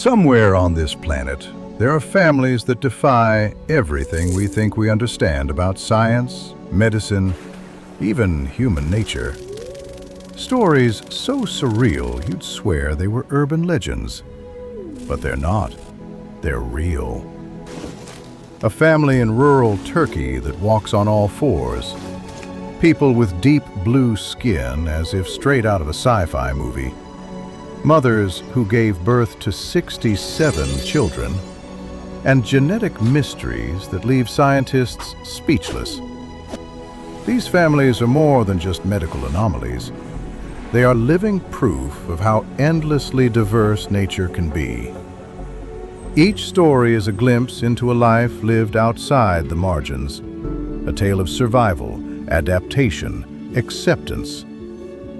Somewhere on this planet, there are families that defy everything we think we understand about science, medicine, even human nature. Stories so surreal you'd swear they were urban legends. But they're not. They're real. A family in rural Turkey that walks on all fours. People with deep blue skin as if straight out of a sci-fi movie. Mothers who gave birth to 67 children. And genetic mysteries that leave scientists speechless. These families are more than just medical anomalies. They are living proof of how endlessly diverse nature can be. Each story is a glimpse into a life lived outside the margins, a tale of survival, adaptation, acceptance,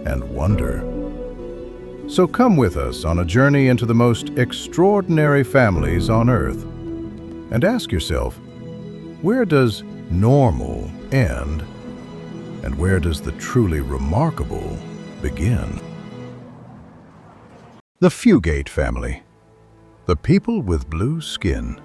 and wonder. So come with us on a journey into the most extraordinary families on Earth, and ask yourself, where does normal end, and where does the truly remarkable begin? The Fugate family. The people with blue skin.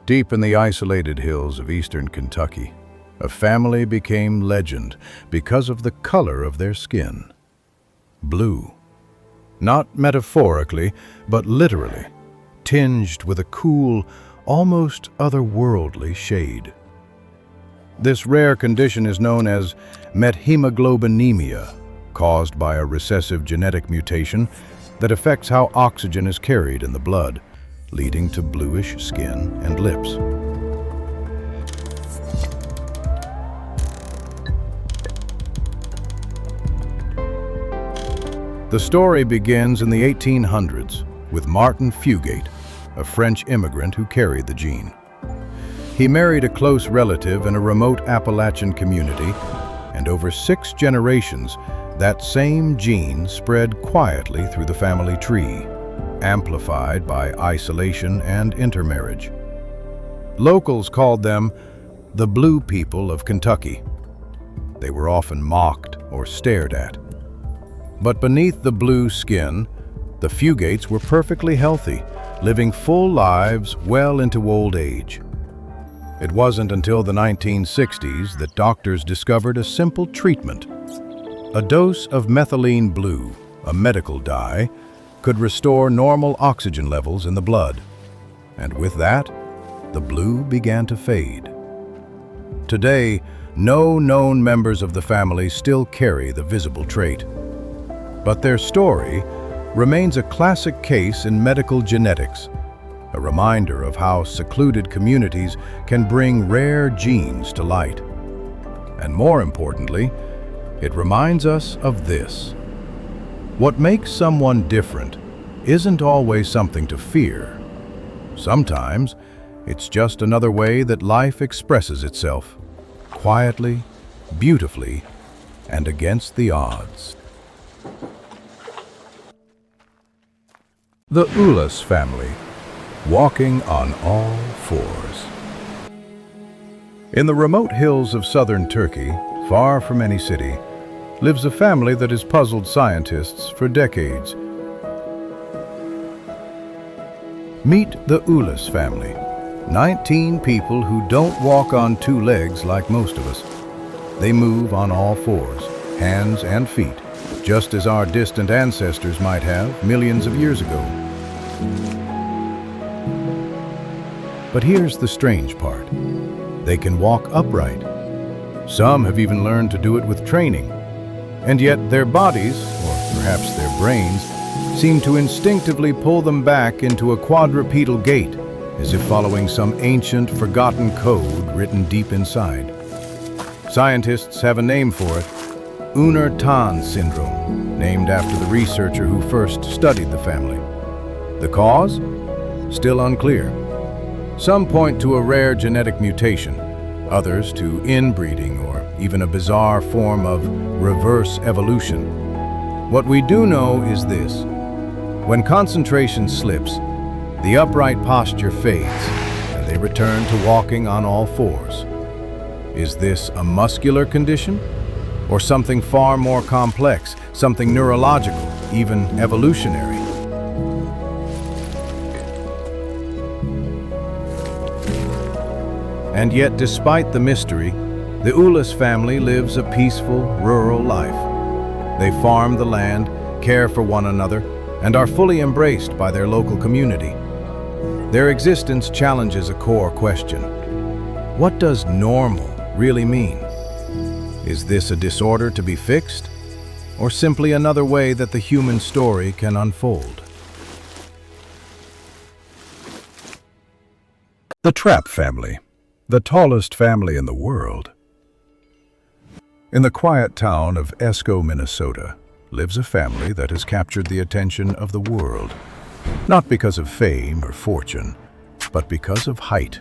Deep in the isolated hills of eastern Kentucky, a family became legend because of the color of their skin. Blue. Not metaphorically, but literally, tinged with a cool, almost otherworldly shade. This rare condition is known as methemoglobinemia, caused by a recessive genetic mutation that affects how oxygen is carried in the blood, leading to bluish skin and lips. The story begins in the 1800s with Martin Fugate, a French immigrant who carried the gene. He married a close relative in a remote Appalachian community, and over 6 generations, that same gene spread quietly through the family tree, amplified by isolation and intermarriage. Locals called them the Blue People of Kentucky. They were often mocked or stared at. But beneath the blue skin, the Fugates were perfectly healthy, living full lives well into old age. It wasn't until the 1960s that doctors discovered a simple treatment. A dose of methylene blue, a medical dye, could restore normal oxygen levels in the blood. And with that, the blue began to fade. Today, no known members of the family still carry the visible trait. But their story remains a classic case in medical genetics, a reminder of how secluded communities can bring rare genes to light. And more importantly, it reminds us of this. What makes someone different isn't always something to fear. Sometimes, it's just another way that life expresses itself, quietly, beautifully, and against the odds. The Ulas family, walking on all fours. In the remote hills of southern Turkey, far from any city, lives a family that has puzzled scientists for decades. Meet the Ulas family, 19 people who don't walk on 2 legs like most of us. They move on all fours, hands and feet, just as our distant ancestors might have millions of years ago. But here's the strange part. They can walk upright. Some have even learned to do it with training. And yet their bodies, or perhaps their brains, seem to instinctively pull them back into a quadrupedal gait, as if following some ancient, forgotten code written deep inside. Scientists have a name for it, Unner-Tan syndrome, named after the researcher who first studied the family. The cause? Still unclear. Some point to a rare genetic mutation, others to inbreeding or even a bizarre form of reverse evolution. What we do know is this. When concentration slips, the upright posture fades, and they return to walking on all fours. Is this a muscular condition? Or something far more complex, something neurological, even evolutionary? And yet, despite the mystery, the Ulas family lives a peaceful, rural life. They farm the land, care for one another, and are fully embraced by their local community. Their existence challenges a core question. What does normal really mean? Is this a disorder to be fixed, or simply another way that the human story can unfold? The Trapp family, the tallest family in the world. In the quiet town of Esco, Minnesota, lives a family that has captured the attention of the world, not because of fame or fortune, but because of height.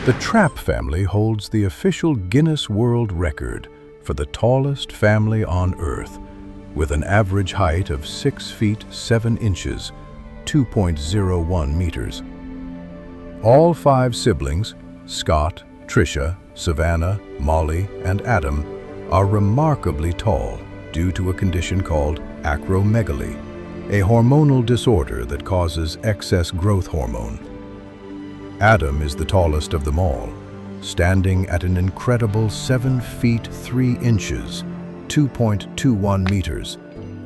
The Trapp family holds the official Guinness World Record for the tallest family on Earth, with an average height of 6 feet 7 inches, 2.01 meters. All 5 siblings, Scott, Tricia, Savannah, Molly, and Adam, are remarkably tall due to a condition called acromegaly, a hormonal disorder that causes excess growth hormone. Adam is the tallest of them all, standing at an incredible 7 feet 3 inches, 2.21 meters,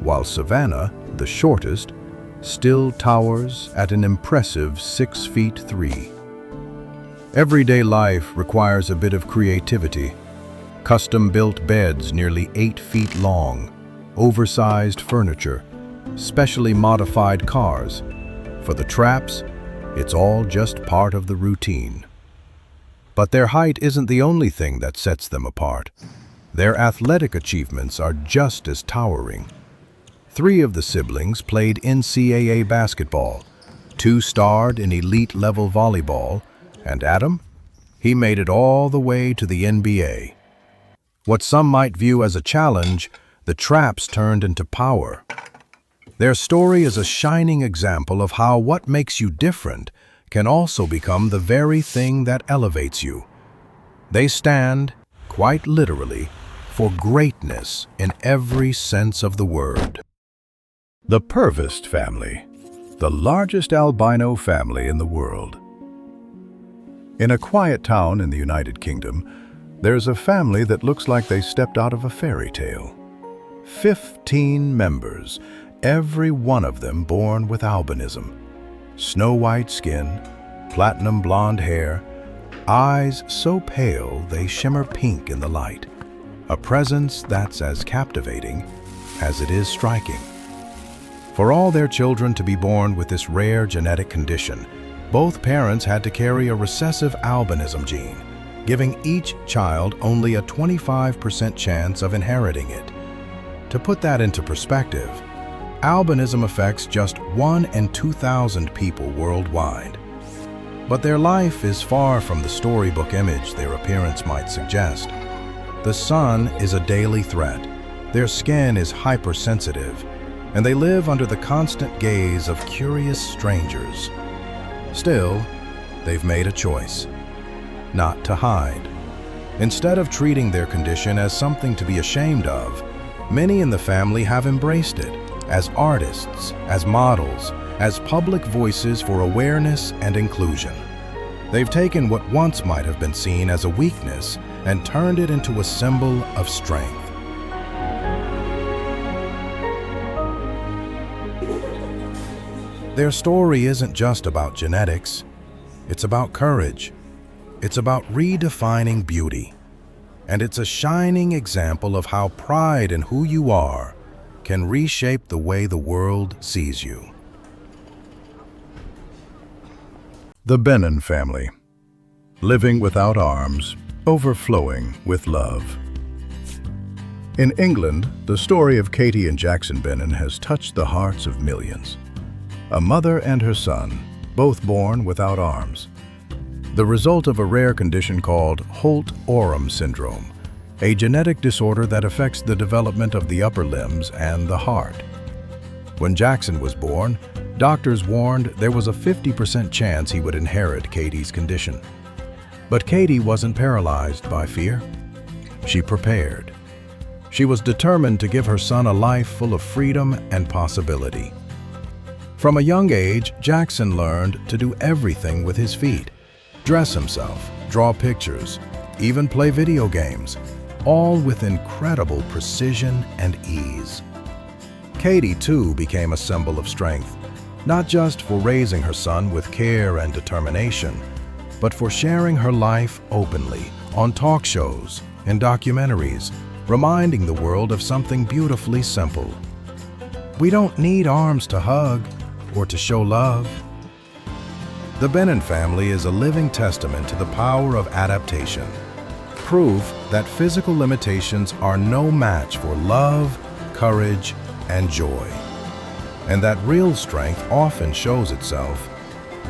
while Savannah, the shortest, still towers at an impressive 6 feet 3. Everyday life requires a bit of creativity. Custom-built beds nearly 8 feet long, oversized furniture, specially modified cars. For the Trapps, it's all just part of the routine. But their height isn't the only thing that sets them apart. Their athletic achievements are just as towering. 3 of the siblings played NCAA basketball, 2 starred in elite-level volleyball, and Adam? He made it all the way to the NBA. What some might view as a challenge, the Trapps turned into power. Their story is a shining example of how what makes you different can also become the very thing that elevates you. They stand, quite literally, for greatness in every sense of the word. The Pervest family, the largest albino family in the world. In a quiet town in the United Kingdom, there's a family that looks like they stepped out of a fairy tale. 15 members, every one of them born with albinism. Snow-white skin, platinum blonde hair, eyes so pale they shimmer pink in the light. A presence that's as captivating as it is striking. For all their children to be born with this rare genetic condition, both parents had to carry a recessive albinism gene, giving each child only a 25% chance of inheriting it. To put that into perspective, albinism affects just 1 in 2,000 people worldwide. But their life is far from the storybook image their appearance might suggest. The sun is a daily threat, their skin is hypersensitive, and they live under the constant gaze of curious strangers. Still, they've made a choice. Not to hide. Instead of treating their condition as something to be ashamed of, many in the family have embraced it as artists, as models, as public voices for awareness and inclusion. They've taken what once might have been seen as a weakness and turned it into a symbol of strength. Their story isn't just about genetics. It's about courage. It's about redefining beauty. And it's a shining example of how pride in who you are can reshape the way the world sees you. The Bennon family, living without arms, overflowing with love. In England, the story of Katie and Jackson Bennon has touched the hearts of millions. A mother and her son, both born without arms. The result of a rare condition called Holt-Oram syndrome, a genetic disorder that affects the development of the upper limbs and the heart. When Jackson was born, doctors warned there was a 50% chance he would inherit Katie's condition. But Katie wasn't paralyzed by fear. She prepared. She was determined to give her son a life full of freedom and possibility. From a young age, Jackson learned to do everything with his feet. Dress himself, draw pictures, even play video games, all with incredible precision and ease. Katie, too, became a symbol of strength, not just for raising her son with care and determination, but for sharing her life openly on talk shows and documentaries, reminding the world of something beautifully simple. We don't need arms to hug or to show love. The Bennon family is a living testament to the power of adaptation, proof that physical limitations are no match for love, courage, and joy, and that real strength often shows itself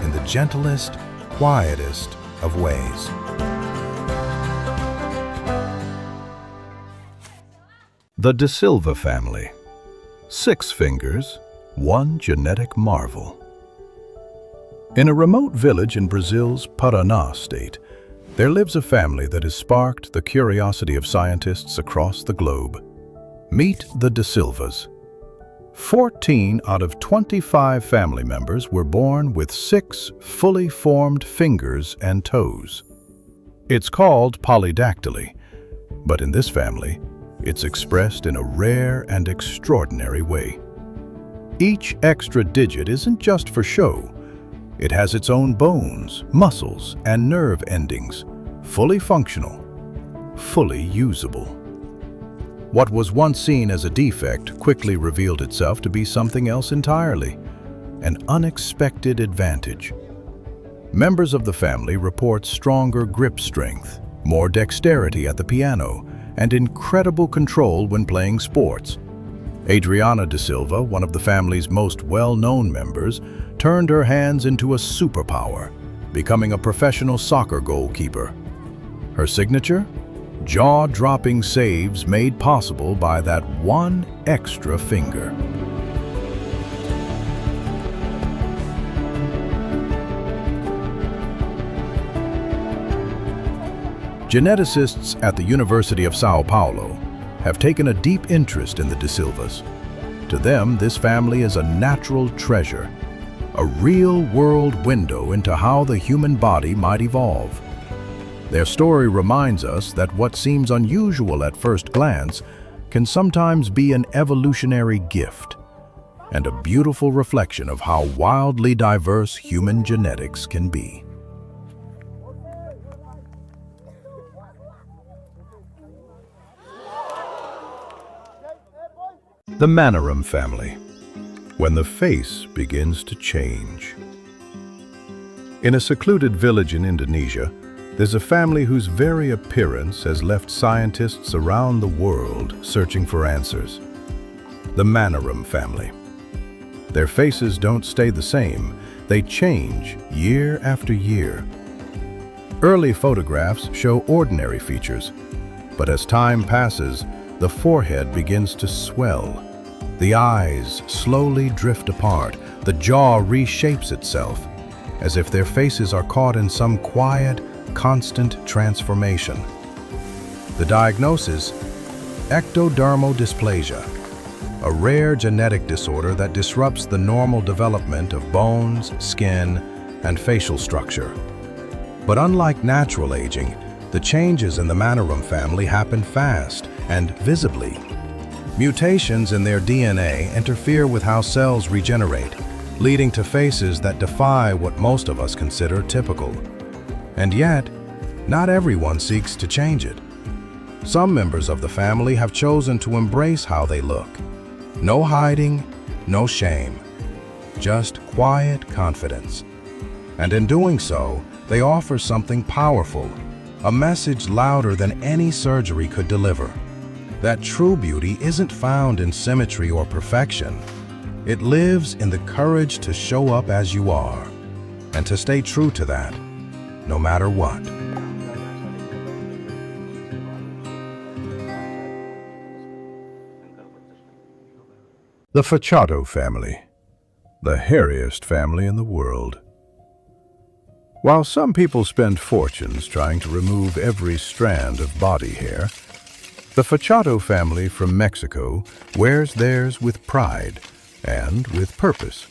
in the gentlest, quietest of ways. The De Silva family. 6 fingers, one genetic marvel. In a remote village in Brazil's Paraná state, there lives a family that has sparked the curiosity of scientists across the globe. Meet the De Silvas. 14 out of 25 family members were born with 6 fully formed fingers and toes. It's called polydactyly, but in this family, it's expressed in a rare and extraordinary way. Each extra digit isn't just for show. It has its own bones, muscles, and nerve endings, fully functional, fully usable. What was once seen as a defect quickly revealed itself to be something else entirely, an unexpected advantage. Members of the family report stronger grip strength, more dexterity at the piano, and incredible control when playing sports. Adriana de Silva, one of the family's most well-known members, turned her hands into a superpower, becoming a professional soccer goalkeeper. Her signature? Jaw-dropping saves made possible by that one extra finger. Geneticists at the University of São Paulo have taken a deep interest in the De Silvas. To them, this family is a natural treasure, a real-world window into how the human body might evolve. Their story reminds us that what seems unusual at first glance can sometimes be an evolutionary gift and a beautiful reflection of how wildly diverse human genetics can be. The Manarum family. When the face begins to change. In a secluded village in Indonesia, there's a family whose very appearance has left scientists around the world searching for answers. The Manarum family. Their faces don't stay the same. They change year after year. Early photographs show ordinary features, but as time passes, the forehead begins to swell. The eyes slowly drift apart. The jaw reshapes itself, as if their faces are caught in some quiet, constant transformation. The diagnosis: ectodermal dysplasia, a rare genetic disorder that disrupts the normal development of bones, skin, and facial structure. But unlike natural aging, the changes in the Manarum family happen fast and visibly. Mutations in their DNA interfere with how cells regenerate, leading to faces that defy what most of us consider typical. And yet, not everyone seeks to change it. Some members of the family have chosen to embrace how they look. No hiding, no shame, just quiet confidence. And in doing so, they offer something powerful, a message louder than any surgery could deliver. That true beauty isn't found in symmetry or perfection. It lives in the courage to show up as you are, and to stay true to that, no matter what. The Fachado family, the hairiest family in the world. While some people spend fortunes trying to remove every strand of body hair, the Fachado family from Mexico wears theirs with pride and with purpose.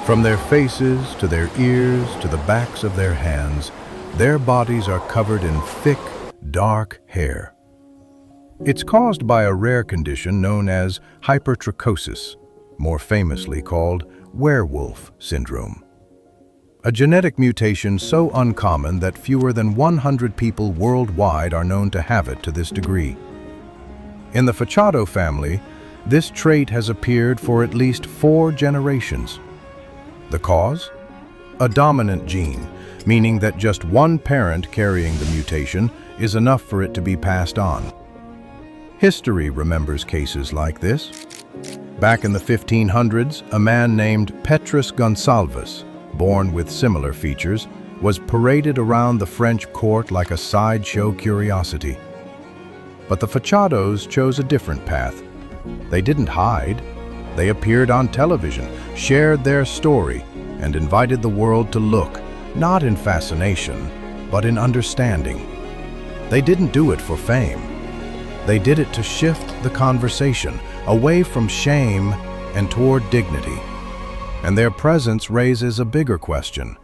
From their faces to their ears to the backs of their hands, their bodies are covered in thick, dark hair. It's caused by a rare condition known as hypertrichosis, more famously called werewolf syndrome. A genetic mutation so uncommon that fewer than 100 people worldwide are known to have it to this degree. In the Fachado family, this trait has appeared for at least 4 generations. The cause? A dominant gene, meaning that just one parent carrying the mutation is enough for it to be passed on. History remembers cases like this. Back in the 1500s, a man named Petrus Gonsalves, born with similar features, was paraded around the French court like a sideshow curiosity. But the Fachados chose a different path. They didn't hide. They appeared on television, shared their story, and invited the world to look, not in fascination, but in understanding. They didn't do it for fame. They did it to shift the conversation away from shame and toward dignity. And their presence raises a bigger question.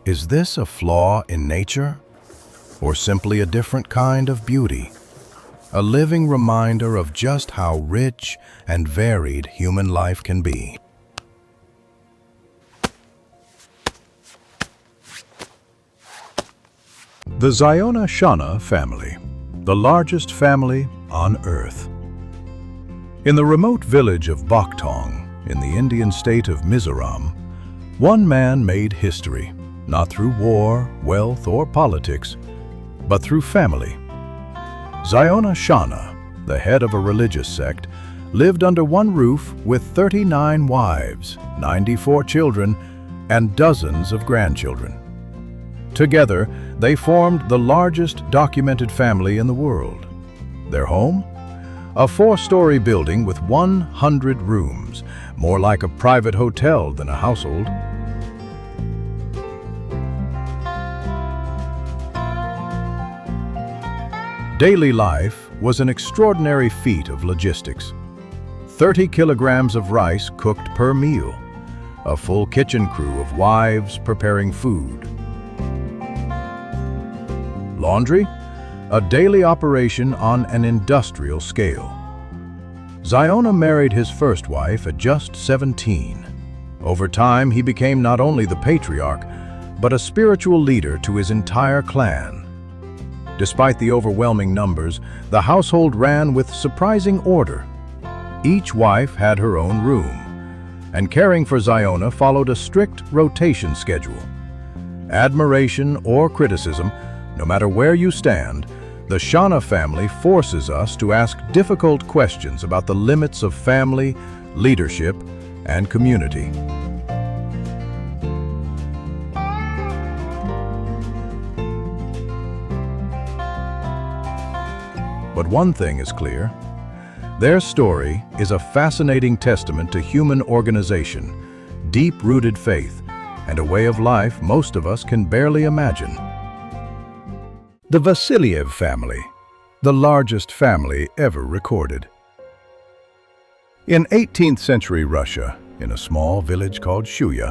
Is this a flaw in nature? Or simply a different kind of beauty? A living reminder of just how rich and varied human life can be. The Ziona Chana family, the largest family on Earth. In the remote village of Baktong, in the Indian state of Mizoram, one man made history, not through war, wealth, or politics, but through family. Ziona Chana, the head of a religious sect, lived under one roof with 39 wives, 94 children, and dozens of grandchildren. Together, they formed the largest documented family in the world. Their home? A 4-story building with 100 rooms, more like a private hotel than a household. Daily life was an extraordinary feat of logistics. 30 kilograms of rice cooked per meal, a full kitchen crew of wives preparing food. Laundry? A daily operation on an industrial scale. Ziona married his first wife at just 17. Over time, he became not only the patriarch, but a spiritual leader to his entire clan. Despite the overwhelming numbers, the household ran with surprising order. Each wife had her own room, and caring for Ziona followed a strict rotation schedule. Admiration or criticism, no matter where you stand, the Chana family forces us to ask difficult questions about the limits of family, leadership, and community. But one thing is clear. Their story is a fascinating testament to human organization, deep-rooted faith, and a way of life most of us can barely imagine. The Vassilyev family, the largest family ever recorded. In 18th century Russia, in a small village called Shuya,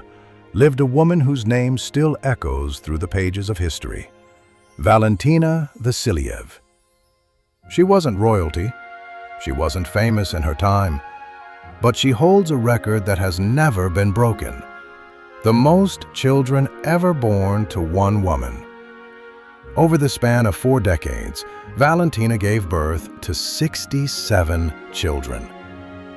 lived a woman whose name still echoes through the pages of history, Valentina Vassilyev. She wasn't royalty, she wasn't famous in her time, but she holds a record that has never been broken. The most children ever born to one woman. Over the span of 4 decades, Valentina gave birth to 67 children.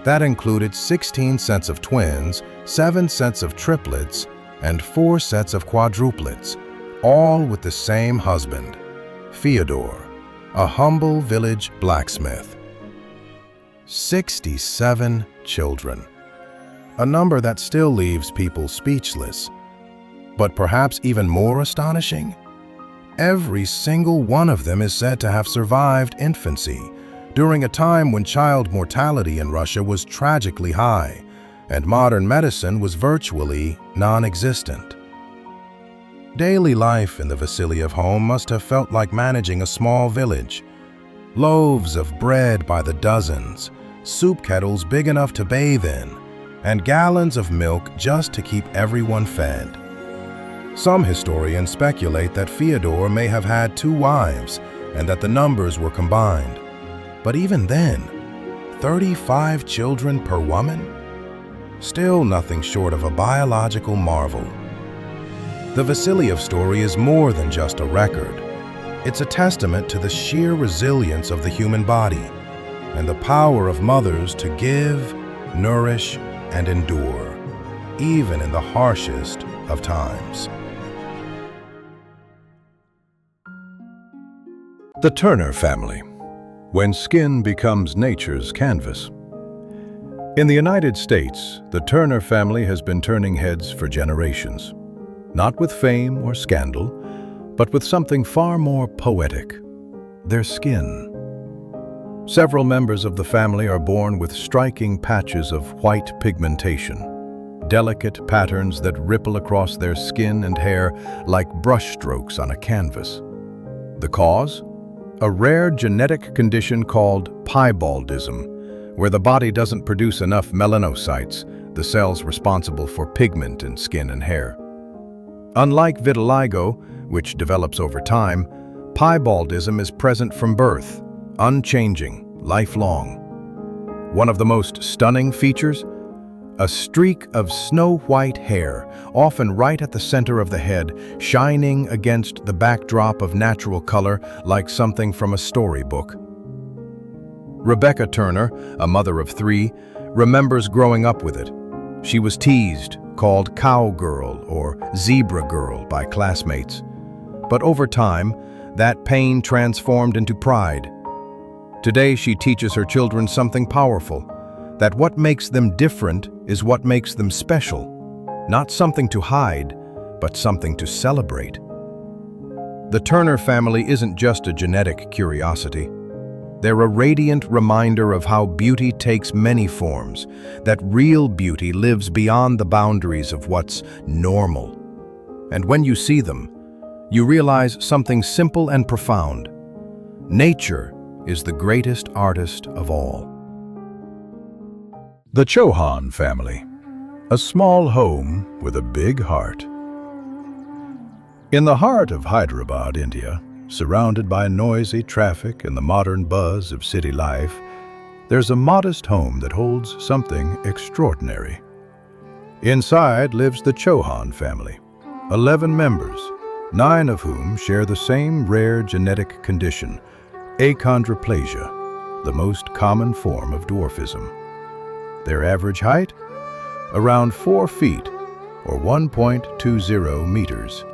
That included 16 sets of twins, 7 sets of triplets, and 4 sets of quadruplets, all with the same husband, Fyodor, a humble village blacksmith. 67 children. A number that still leaves people speechless. But perhaps even more astonishing, every single one of them is said to have survived infancy, during a time when child mortality in Russia was tragically high, and modern medicine was virtually non-existent. Daily life in the Vassilyev home must have felt like managing a small village. Loaves of bread by the dozens, soup kettles big enough to bathe in, and gallons of milk just to keep everyone fed. Some historians speculate that Fyodor may have had 2 wives and that the numbers were combined. But even then, 35 children per woman? Still nothing short of a biological marvel. The Vassilyev story is more than just a record. It's a testament to the sheer resilience of the human body and the power of mothers to give, nourish, and endure, even in the harshest of times. The Turner family, when skin becomes nature's canvas. In the United States, the Turner family has been turning heads for generations, not with fame or scandal, but with something far more poetic: their skin. Several members of the family are born with striking patches of white pigmentation, delicate patterns that ripple across their skin and hair like brushstrokes on a canvas. The cause? A rare genetic condition called piebaldism, where the body doesn't produce enough melanocytes, the cells responsible for pigment in skin and hair. Unlike vitiligo, which develops over time, piebaldism is present from birth, unchanging, lifelong. One of the most stunning features? A streak of snow-white hair, often right at the center of the head, shining against the backdrop of natural color like something from a storybook. Rebecca Turner, a mother of 3, remembers growing up with it. She was teased, called cowgirl or zebra girl by classmates. But over time, that pain transformed into pride. Today, she teaches her children something powerful: that what makes them different is what makes them special. Not something to hide, but something to celebrate. The Turner family isn't just a genetic curiosity. They're a radiant reminder of how beauty takes many forms, that real beauty lives beyond the boundaries of what's normal. And when you see them, you realize something simple and profound. Nature is the greatest artist of all. The Chauhan family, a small home with a big heart. In the heart of Hyderabad, India, surrounded by noisy traffic and the modern buzz of city life, there's a modest home that holds something extraordinary. Inside lives the Chauhan family, 11 members, 9 of whom share the same rare genetic condition, achondroplasia, the most common form of dwarfism. Their average height? Around 4 feet, or 1.20 meters.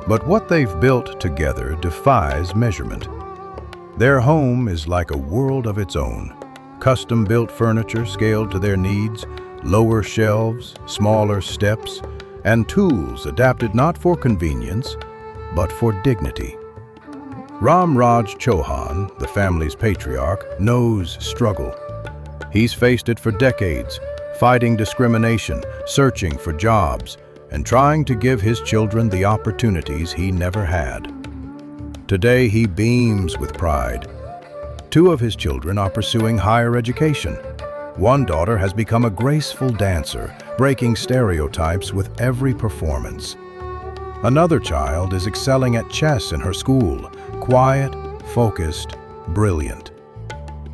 But what they've built together defies measurement. Their home is like a world of its own. Custom-built furniture scaled to their needs, lower shelves, smaller steps, and tools adapted not for convenience, but for dignity. Ram Raj Chauhan, the family's patriarch, knows struggle. He's faced it for decades, fighting discrimination, searching for jobs, and trying to give his children the opportunities he never had. Today he beams with pride. 2 of his children are pursuing higher education. One daughter has become a graceful dancer, breaking stereotypes with every performance. Another child is excelling at chess in her school, quiet, focused, brilliant.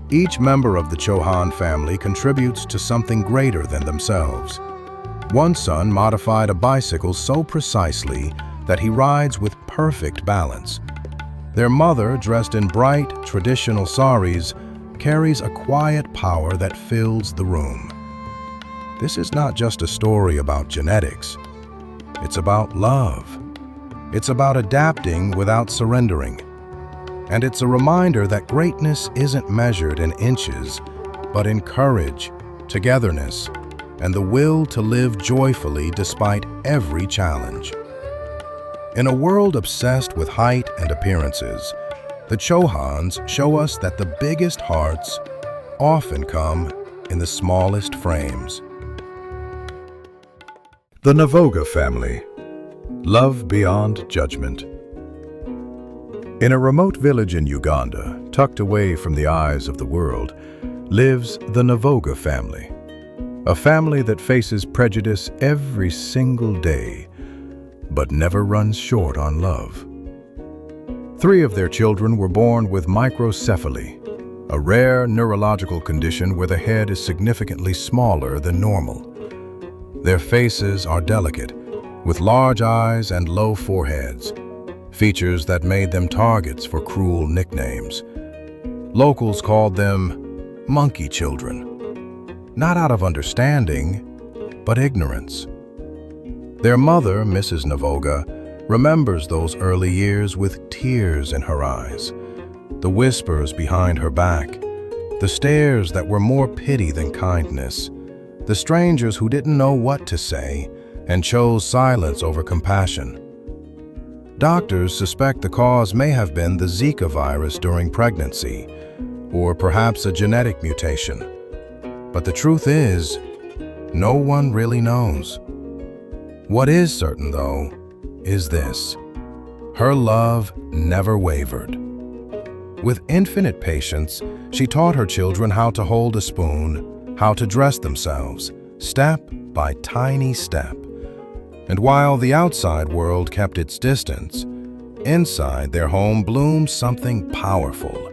Each member of the Chauhan family contributes to something greater than themselves. One son modified a bicycle so precisely that he rides with perfect balance. Their mother, dressed in bright, traditional saris, carries a quiet power that fills the room. This is not just a story about genetics. It's about love. It's about adapting without surrendering. And it's a reminder that greatness isn't measured in inches, but in courage, togetherness, and the will to live joyfully despite every challenge. In a world obsessed with height and appearances, the Chauhans show us that the biggest hearts often come in the smallest frames. The Navoga family, Love beyond judgment. In a remote village in Uganda, tucked away from the eyes of the world, lives the Navoga family. A family that faces prejudice every single day, but never runs short on love. 3 of their children were born with microcephaly, a rare neurological condition where the head is significantly smaller than normal. Their faces are delicate, with large eyes and low foreheads, features that made them targets for cruel nicknames. Locals called them monkey children, not out of understanding, but ignorance. Their mother, Mrs. Navoga, remembers those early years with tears in her eyes, the whispers behind her back, the stares that were more pity than kindness, the strangers who didn't know what to say and chose silence over compassion. Doctors suspect the cause may have been the Zika virus during pregnancy, or perhaps a genetic mutation. But the truth is, no one really knows. What is certain, though, is this: her love never wavered. With infinite patience, she taught her children how to hold a spoon, how to dress themselves, step by tiny step. And while the outside world kept its distance, inside their home bloomed something powerful,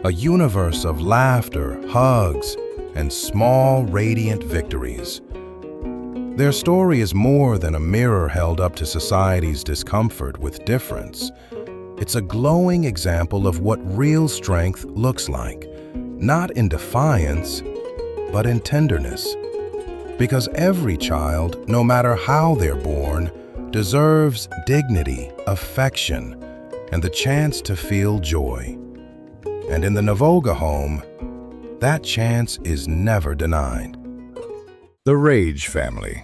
a universe of laughter, hugs, and small, radiant victories. Their story is more than a mirror held up to society's discomfort with difference. It's a glowing example of what real strength looks like, not in defiance, but in tenderness. Because every child, no matter how they're born, deserves dignity, affection, and the chance to feel joy. And in the Navoga home, that chance is never denied. The Rage family,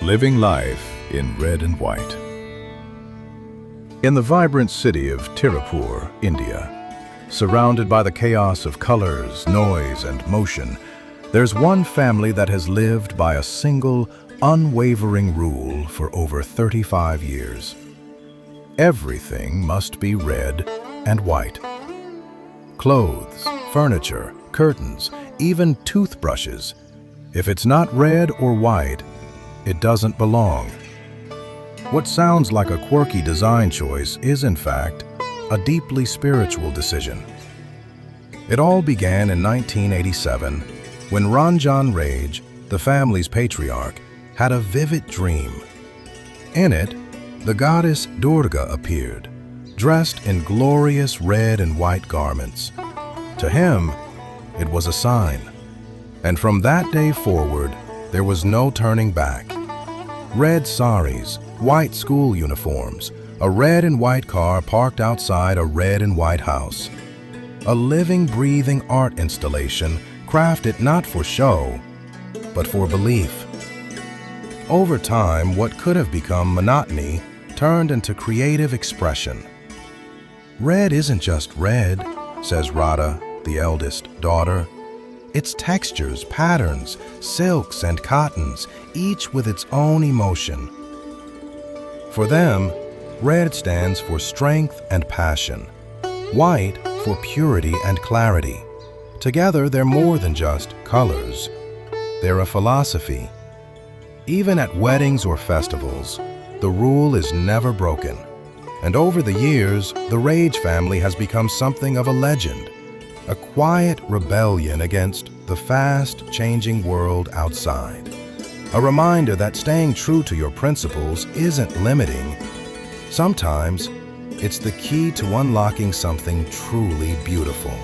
living life in red and white. In the vibrant city of Tirupur, India, surrounded by the chaos of colors, noise, and motion, there's one family that has lived by a single, unwavering rule for over 35 years. Everything must be red and white. Clothes, furniture, curtains, even toothbrushes. If it's not red or white, it doesn't belong. What sounds like a quirky design choice is, in fact, a deeply spiritual decision. It all began in 1987, when Ranjan Rage, the family's patriarch, had a vivid dream. In it, the goddess Durga appeared, dressed in glorious red and white garments. To him, it was a sign. And from that day forward, there was no turning back. Red saris, white school uniforms, a red and white car parked outside a red and white house. A living, breathing art installation crafted not for show, but for belief. Over time, what could have become monotony turned into creative expression. Red isn't just red, says Radha, the eldest daughter. It's textures, patterns, silks, and cottons, each with its own emotion. For them, red stands for strength and passion, white for purity and clarity. Together, they're more than just colors. They're a philosophy. Even at weddings or festivals, the rule is never broken. And over the years, the Rage family has become something of a legend, a quiet rebellion against the fast-changing world outside. A reminder that staying true to your principles isn't limiting. Sometimes, it's the key to unlocking something truly beautiful.